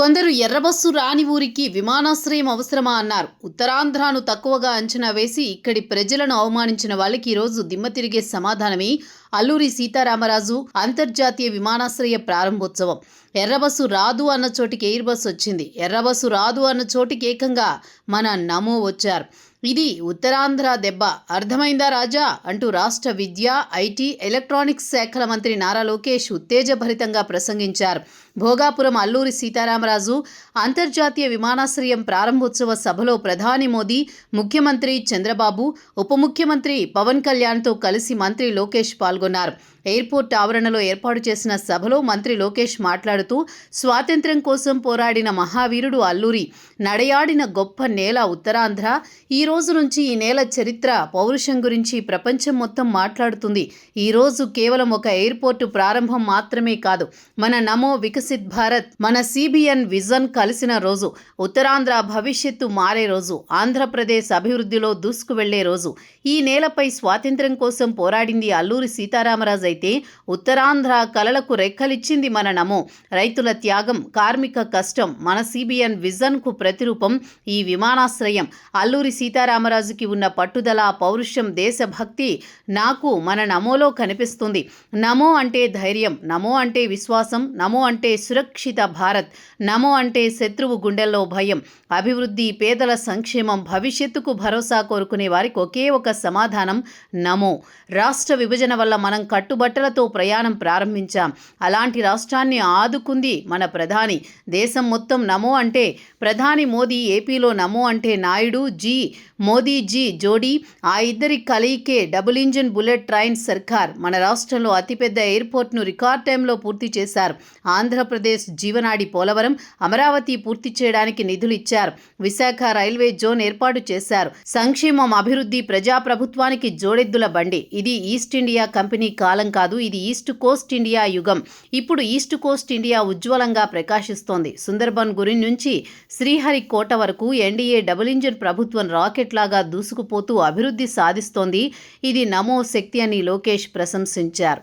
కొందరు ఎర్రబస్సు రాని ఊరికి విమానాశ్రయం అవసరమా అన్నారు. ఉత్తరాంధ్రను తక్కువగా అంచనా వేసి ఇక్కడి ప్రజలను అవమానించిన వాళ్ళకి ఈరోజు దిమ్మ తిరిగే సమాధానమే అల్లూరి సీతారామరాజు అంతర్జాతీయ విమానాశ్రయ ప్రారంభోత్సవం. ఎర్రబస్సు రాదు అన్న చోటికి ఎయిర్ బస్సు వచ్చింది. ఎర్రబస్సు రాదు అన్న చోటికి ఏకంగా మన నమో వచ్చారు. ఇది ఉత్తరాంధ్ర దెబ్బ. అర్థమైందా రాజా అంటూ రాష్ట్ర విద్య, ఐటీ, ఎలక్ట్రానిక్స్ శాఖల మంత్రి నారా లోకేష్ ఉత్తేజభరితంగా ప్రసంగించారు. భోగాపురం అల్లూరి సీతారామరాజు అంతర్జాతీయ విమానాశ్రయం ప్రారంభోత్సవ సభలో ప్రధాని మోదీ, ముఖ్యమంత్రి చంద్రబాబు, ఉప ముఖ్యమంత్రి పవన్ కళ్యాణ్తో కలిసి మంత్రి లోకేష్ పాల్గొన్నారు. ఎయిర్పోర్ట్ ఆవరణలో ఏర్పాటు చేసిన సభలో మంత్రి లోకేష్ మాట్లాడుతూ, స్వాతంత్ర్యం కోసం పోరాడిన మహావీరుడు అల్లూరి, నడయాడిన గొప్ప నేల ఉత్తరాంధ్ర. ఈ రోజు నుంచి ఈ నేల చరిత్ర, పౌరుషం గురించి ప్రపంచం మొత్తం మాట్లాడుతుంది. ఈ రోజు కేవలం ఒక ఎయిర్పోర్టు ప్రారంభం మాత్రమే కాదు, మన నమో వికసిత్ భారత్, మన సిబిఎన్ విజన్ కలిసిన రోజు. ఉత్తరాంధ్ర భవిష్యత్తు మారే రోజు. ఆంధ్రప్రదేశ్ అభివృద్ధిలో దూసుకు వెళ్లే రోజు. ఈ నేలపై స్వాతంత్ర్యం కోసం పోరాడింది అల్లూరి సీతారామరాజు అయితే, ఉత్తరాంధ్ర కలలకు రెక్కలిచ్చింది మన నమో. రైతుల త్యాగం, కార్మిక కష్టం, మన సిబిఎన్ విజన్కు ప్రతిరూపం ఈ విమానాశ్రయం. అల్లూరి సీతారామరాజుకి ఉన్న పట్టుదల, పౌరుషం, దేశభక్తి నాకు మన నమోలో కనిపిస్తుంది. నమో అంటే ధైర్యం, నమో అంటే విశ్వాసం, నమో అంటే సురక్షిత భారత్, నమో అంటే శత్రువు గుండెల్లో భయం. అభివృద్ధి, పేదల సంక్షేమం, భవిష్యత్తుకు భరోసా కోరుకునే వారికి ఒకే ఒక సమాధానం నమో. రాష్ట్ర విభజన వల్ల మనం కట్టుబట్టలతో ప్రయాణం ప్రారంభించాం. అలాంటి రాష్ట్రాన్ని ఆదుకుంది మన ప్రధాని. దేశం మొత్తం నమో అంటే ప్రధాని మోదీ, ఏపీలో నమో అంటే నాయుడు జీ, మోదీ జీ జోడీ. ఆ ఇద్దరి కలయికే డబుల్ ఇంజిన్ బుల్లెట్ ట్రైన్ సర్కార్. మన రాష్ట్రంలో అతిపెద్ద ఎయిర్పోర్ట్ను రికార్డ్ టైంలో పూర్తి చేశారు. ఆంధ్రప్రదేశ్ జీవనాడి పోలవరం, అమరావతి పూర్తి చేయడానికి నిధులు ఇచ్చారు. విశాఖ రైల్వే జోన్ ఏర్పాటు చేశారు. సంక్షేమం, అభివృద్ధి, ప్రజాప్రభుత్వానికి జోడెద్దుల బండి. ఇది ఈస్ట్ ఇండియా కంపెనీ కాలం కాదు, ఇది ఈస్ట్ కోస్ట్ ఇండియా యుగం. ఇప్పుడు ఈస్ట్ కోస్ట్ ఇండియా ఉజ్వలంగా ప్రకాశిస్తోంది. సుందర్బన్ గురి నుంచి శ్రీహరికోట వరకు ఎన్డీఏ డబుల్ ఇంజిన్ ప్రభుత్వం రాకెట్ లాగా దూసుకుపోతూ అభివృద్ధి సాధిస్తోంది. ఇది నమో శక్తి అని లోకేష్ ప్రశంసించారు.